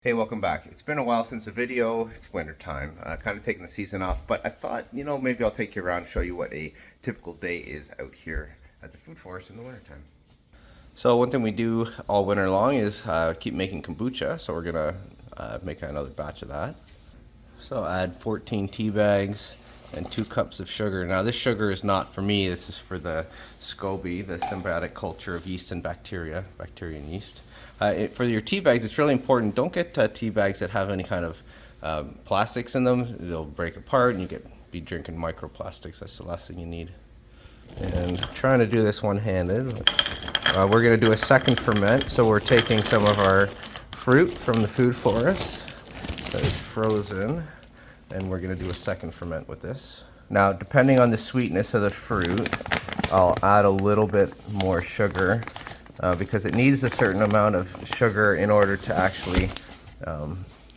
Hey, welcome back. It's been a while since a video. It's winter time, kind of taking the season off, but I thought, maybe I'll take you around and show you what a typical day is out here at the food forest in the wintertime. So one thing we do all winter long is keep making kombucha, so we're gonna make another batch of that. So add 14 tea bags and 2 cups of sugar. Now this sugar is not for me, this is for the SCOBY, the symbiotic culture of yeast and bacteria and yeast. For your tea bags, it's really important, don't get tea bags that have any kind of plastics in them. They'll break apart and you be drinking microplastics. That's the last thing you need. And trying to do this one-handed. We're going to do a second ferment, so we're taking some of our fruit from the food forest that is frozen, and we're going to do a second ferment with this. Now, depending on the sweetness of the fruit, I'll add a little bit more sugar because it needs a certain amount of sugar in order to actually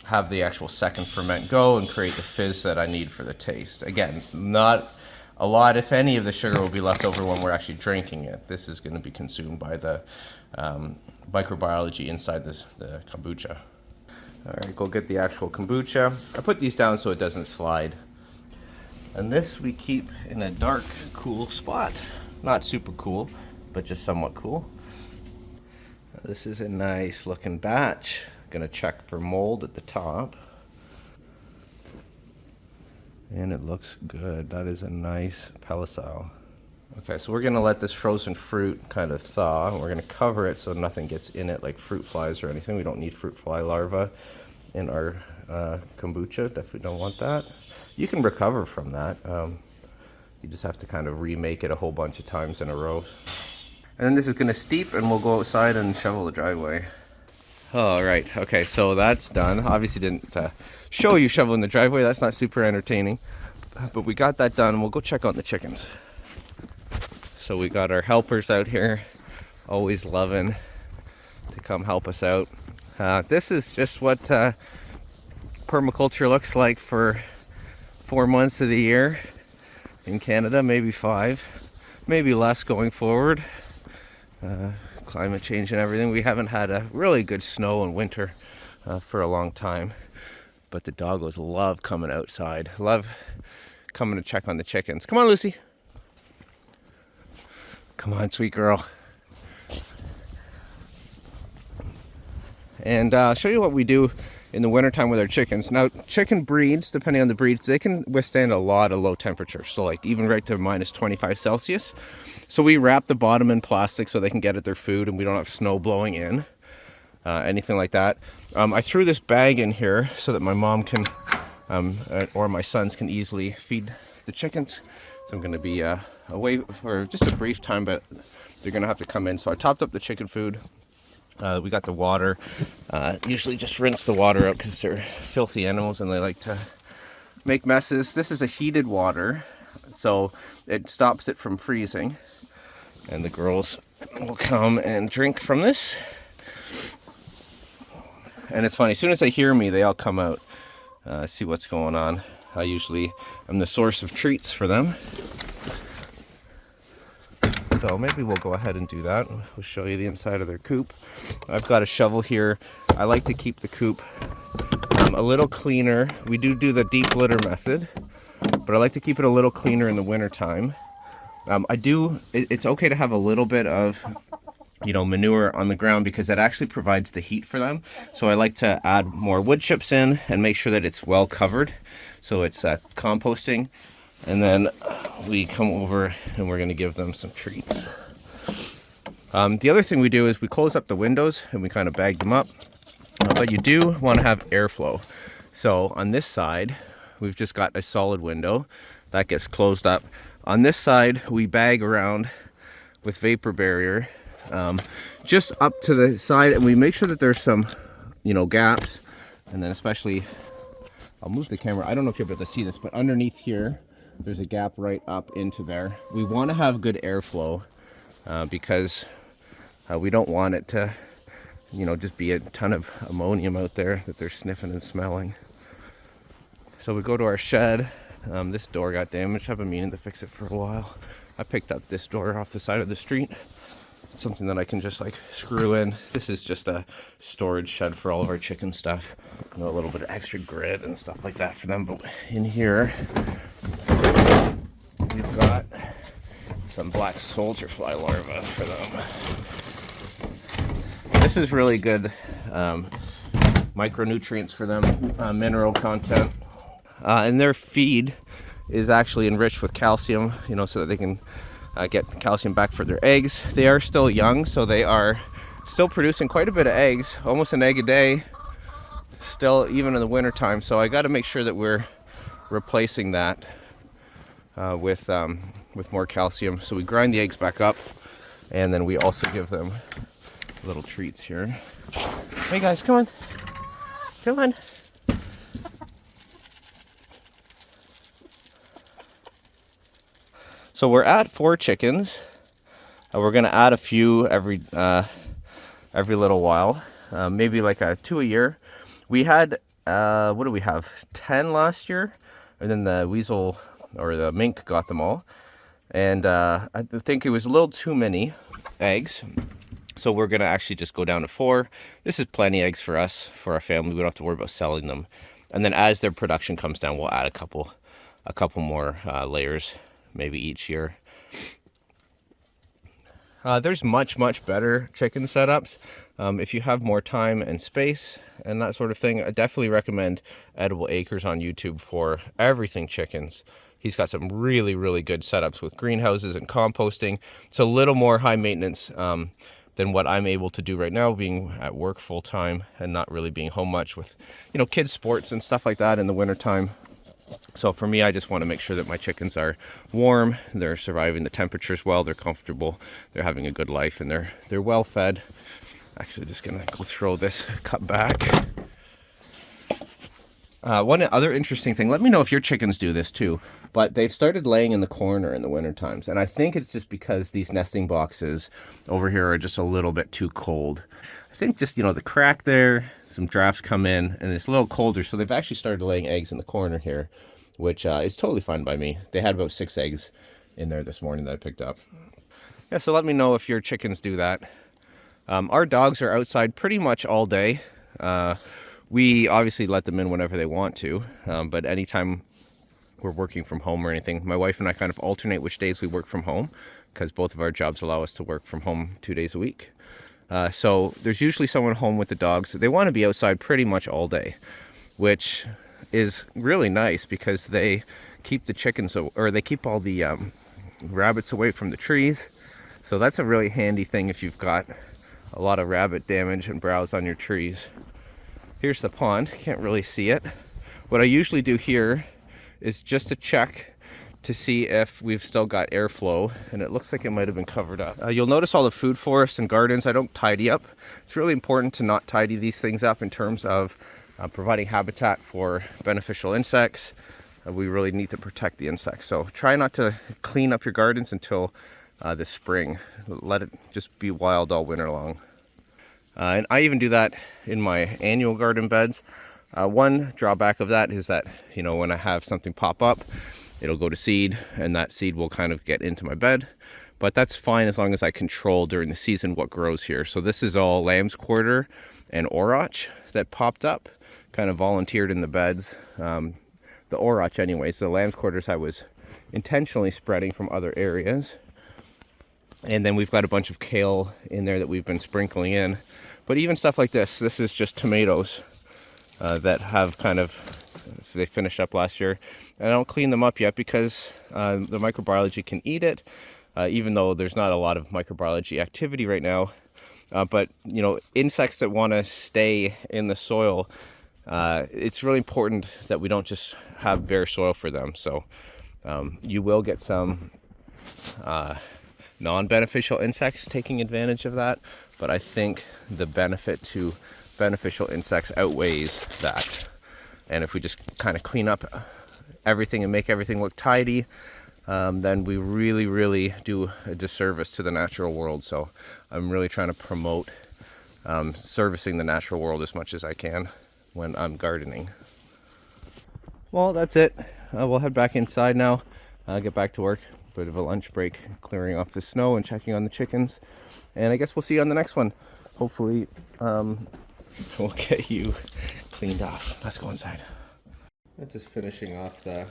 have the actual second ferment go and create the fizz that I need for the taste. Again, not a lot, if any, of the sugar will be left over when we're actually drinking it. This is going to be consumed by the microbiology inside the kombucha. All right, go get the actual kombucha. I put these down so it doesn't slide. And this we keep in a dark, cool spot. Not super cool, but just somewhat cool. This is a nice looking batch. Gonna check for mold at the top. And it looks good. That is a nice Palisade. Okay, so we're gonna let this frozen fruit kind of thaw. And we're gonna cover it so nothing gets in it like fruit flies or anything. We don't need fruit fly larvae in our kombucha. Definitely don't want that. You can recover from that. You just have to kind of remake it a whole bunch of times in a row. And then this is gonna steep and we'll go outside and shovel the driveway. All right, okay, so that's done. Obviously didn't show you shoveling the driveway. That's not super entertaining, but we got that done. We'll go check on the chickens. So we got our helpers out here, always loving to come help us out. This is just what permaculture looks like for 4 months of the year in Canada, maybe 5, maybe less going forward. Climate change and everything. We haven't had a really good snow and winter for a long time, but the doggos love coming outside, love coming to check on the chickens. Come on, Lucy. Come on, sweet girl. And I'll show you what we do in the wintertime with our chickens. Now, chicken breeds, depending on the breeds, they can withstand a lot of low temperatures. So like even right to minus 25 Celsius. So we wrap the bottom in plastic so they can get at their food and we don't have snow blowing in, anything like that. I threw this bag in here so that my mom can, or my sons can easily feed the chickens. So I'm gonna be away for just a brief time, but they're gonna have to come in. So I topped up the chicken food. We got the water. Usually just rinse the water out because they're filthy animals and they like to make messes. This is a heated water, so it stops it from freezing. And the girls will come and drink from this. And it's funny, as soon as they hear me, they all come out, see what's going on. I usually am the source of treats for them. So maybe we'll go ahead and do that. We'll show you the inside of their coop. I've got a shovel here. I like to keep the coop a little cleaner. We do the deep litter method, but I like to keep it a little cleaner in the winter time. It's okay to have a little bit of, manure on the ground because that actually provides the heat for them. So I like to add more wood chips in and make sure that it's well covered. So it's composting. And then we come over and we're going to give them some treats. The other thing we do is we close up the windows and we kind of bag them up. But you do want to have airflow. So on this side, we've just got a solid window that gets closed up. On this side, we bag around with vapor barrier just up to the side, and we make sure that there's some, gaps. And then especially, I'll move the camera. I don't know if you'll be able to see this, but underneath here, there's a gap right up into there. We want to have good airflow because we don't want it to, just be a ton of ammonium out there that they're sniffing and smelling. So we go to our shed. This door got damaged. I've been meaning to fix it for a while. I picked up this door off the side of the street. It's something that I can just like screw in. This is just a storage shed for all of our chicken stuff. You know, a little bit of extra grit and stuff like that for them. But in here, we've got some black soldier fly larvae for them. This is really good micronutrients for them, mineral content. And their feed is actually enriched with calcium, you know, so that they can get calcium back for their eggs. They are still young, so they are still producing quite a bit of eggs, almost an egg a day, still even in the winter time. So I got to make sure that we're replacing that with more calcium. So we grind the eggs back up, and then we also give them little treats here. Hey guys, come on. Come on. So we're at 4 chickens. We're gonna add a few every little while, maybe like 2 a year. We had what do we have? 10 last year, and then the weasel or the mink got them all. And I think it was a little too many eggs, so we're gonna actually just go down to 4. This is plenty eggs for us, for our family. We don't have to worry about selling them. And then as their production comes down, we'll add a couple more layers, maybe each year. There's much better chicken setups. If you have more time and space and that sort of thing, I definitely recommend Edible Acres on YouTube for everything chickens. He's got some really good setups with greenhouses and composting. It's a little more high maintenance than what I'm able to do right now, being at work full time and not really being home much with, you know, kids sports and stuff like that in the winter time. So for me, I just want to make sure that my chickens are warm, they're surviving the temperatures well, they're comfortable, they're having a good life, and they're well fed. Actually, just gonna go throw this cup back. One other interesting thing, let me know if your chickens do this too, but they've started laying in the corner in the winter times, and I think it's just because these nesting boxes over here are just a little bit too cold. I think just, you know, the crack there, some drafts come in, and it's a little colder, so they've actually started laying eggs in the corner here, which is totally fine by me. They had about 6 eggs in there this morning that I picked up. Yeah, so let me know if your chickens do that. Our dogs are outside pretty much all day. We obviously let them in whenever they want to, but anytime we're working from home or anything, my wife and I kind of alternate which days we work from home, because both of our jobs allow us to work from home 2 days a week. So there's usually someone home with the dogs. They want to be outside pretty much all day, which is really nice because they keep the chickens, or they keep all the rabbits away from the trees. So that's a really handy thing if you've got a lot of rabbit damage and browse on your trees. Here's the pond, can't really see it. What I usually do here is just to check to see if we've still got airflow, and it looks like it might have been covered up. You'll notice all the food forests and gardens I don't tidy up. It's really important to not tidy these things up in terms of providing habitat for beneficial insects. We really need to protect the insects. So try not to clean up your gardens until the spring. Let it just be wild all winter long. And I even do that in my annual garden beds. One drawback of that is that, you know, when I have something pop up, it'll go to seed, and that seed will kind of get into my bed. But that's fine as long as I control during the season what grows here. So this is all lamb's quarter and orach that popped up, kind of volunteered in the beds. The orach anyways, the lamb's quarters I was intentionally spreading from other areas. And then we've got a bunch of kale in there that we've been sprinkling in. But even stuff like this is just tomatoes that have kind of, they finished up last year. And I don't clean them up yet because the microbiology can eat it, even though there's not a lot of microbiology activity right now. But, you know, insects that want to stay in the soil, it's really important that we don't just have bare soil for them. So you will get some non-beneficial insects taking advantage of that, but I think the benefit to beneficial insects outweighs that. And if we just kind of clean up everything and make everything look tidy, then we really do a disservice to the natural world. So I'm really trying to promote servicing the natural world as much as I can when I'm gardening. Well, that's it. We'll head back inside now, get back to work. bit of a lunch break, clearing off the snow and checking on the chickens. And I guess we'll see you on the next one. Hopefully, we'll get you cleaned off. Let's go inside. I'm just finishing off the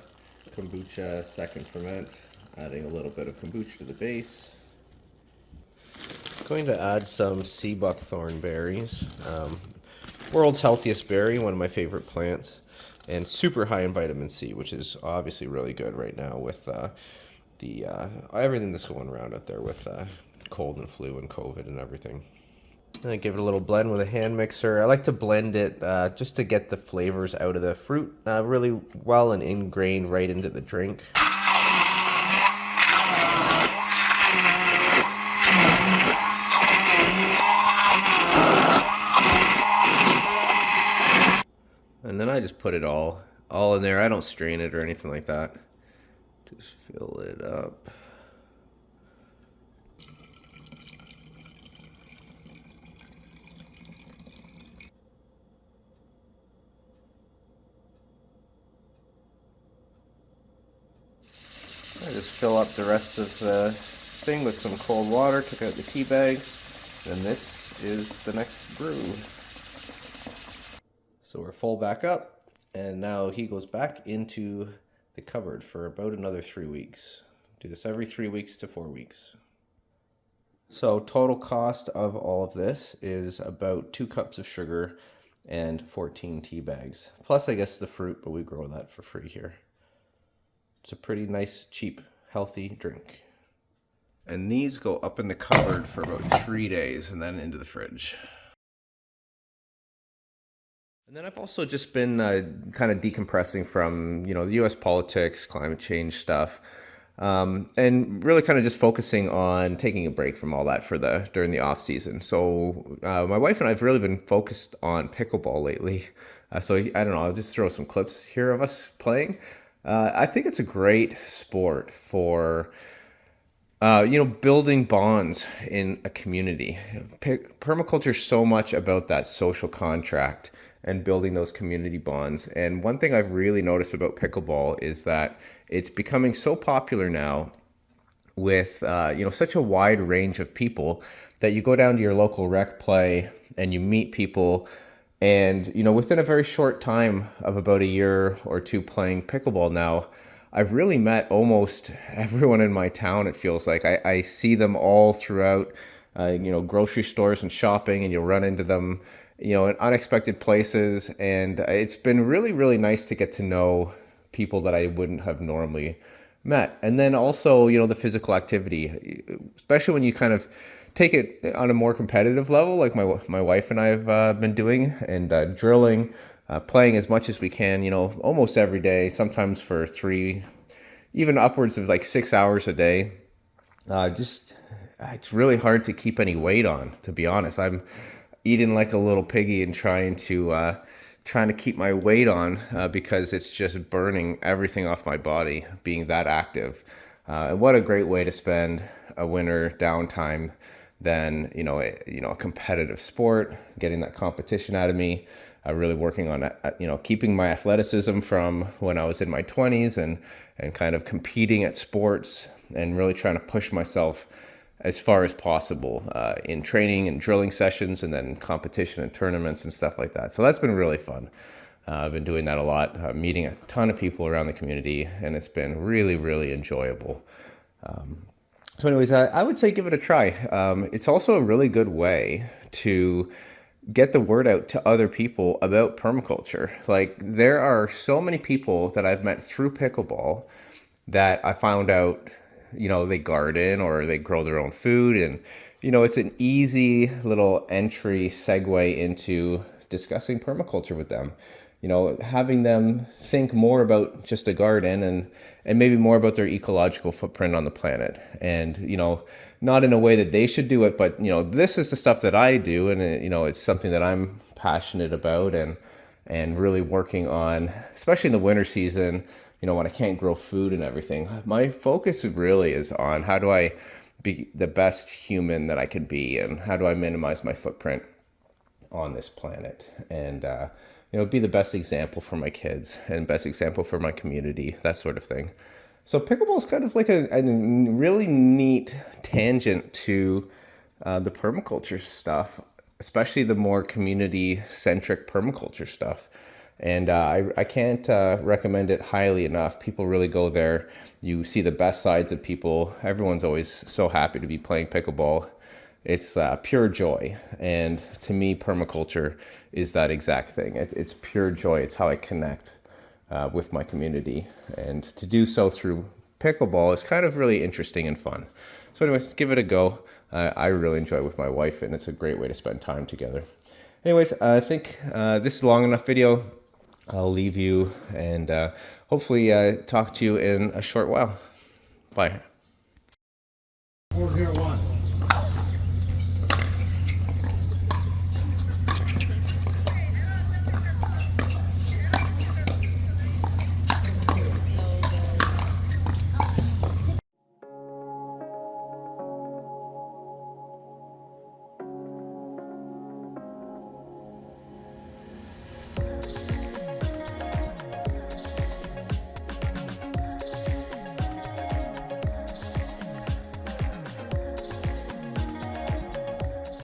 kombucha second ferment, adding a little bit of kombucha to the base. Going to add some sea buckthorn berries. World's healthiest berry, one of my favorite plants, and super high in vitamin C, which is obviously really good right now with everything that's going around out there with cold and flu and COVID and everything. And I give it a little blend with a hand mixer. I like to blend it just to get the flavors out of the fruit really well and ingrained right into the drink. And then I just put it all in there. I don't strain it or anything like that. Just fill it up. I just fill up the rest of the thing with some cold water, took out the tea bags, and this is the next brew. So we're full back up, and now he goes back into the cupboard for about another 3 weeks. Do this every 3 weeks to 4 weeks. So total cost of all of this is about 2 cups of sugar and 14 tea bags. Plus, I guess, the fruit, but we grow that for free here. It's a pretty nice, cheap, healthy drink. And these go up in the cupboard for about 3 days and then into the fridge. And then I've also just been kind of decompressing from, the U.S. politics, climate change stuff, and really kind of just focusing on taking a break from all that during the off season. So my wife and I have really been focused on pickleball lately. So I don't know, I'll just throw some clips here of us playing. I think it's a great sport for building bonds in a community. Permaculture is so much about that social contract and building those community bonds. And one thing I've really noticed about pickleball is that it's becoming so popular now with, such a wide range of people that you go down to your local rec play and you meet people. And, within a very short time of about a year or two playing pickleball now, I've really met almost everyone in my town, it feels like. I see them all throughout, grocery stores and shopping, and you'll run into them, in unexpected places. And it's been really, really nice to get to know people that I wouldn't have normally met. And then also, the physical activity, especially when you kind of take it on a more competitive level, like my wife and I have been doing, and drilling, playing as much as we can, almost every day, sometimes for 3, even upwards of like 6 hours a day. It's really hard to keep any weight on, to be honest. I'm eating like a little piggy and trying to keep my weight on because it's just burning everything off my body being that active. And what a great way to spend a winter downtime than a competitive sport, getting that competition out of me, really working on keeping my athleticism from when I was in my 20s and kind of competing at sports and really trying to push myself as far as possible in training and drilling sessions and then competition and tournaments and stuff like that. So that's been really fun. I've been doing that a lot, meeting a ton of people around the community, and it's been really, really enjoyable. So anyways, I would say give it a try. It's also a really good way to get the word out to other people about permaculture. Like, there are so many people that I've met through pickleball that I found out, they garden or they grow their own food. And, it's an easy little entry segue into discussing permaculture with them. Having them think more about just a garden and maybe more about their ecological footprint on the planet. And, not in a way that they should do it, but, this is the stuff that I do. And, it's something that I'm passionate about and really working on, especially in the winter season, when I can't grow food and everything. My focus really is on how do I be the best human that I can be, and how do I minimize my footprint on this planet, and be the best example for my kids and best example for my community, that sort of thing. So pickleball is kind of like a really neat tangent to the permaculture stuff, especially the more community-centric permaculture stuff. And I can't recommend it highly enough. People really go there. You see the best sides of people. Everyone's always so happy to be playing pickleball. It's pure joy. And to me, permaculture is that exact thing. It's pure joy. It's how I connect with my community. And to do so through pickleball is kind of really interesting and fun. So anyways, give it a go. I really enjoy it with my wife, and it's a great way to spend time together. Anyways, I think this is a long enough video. I'll leave you and hopefully talk to you in a short while. Bye. 401.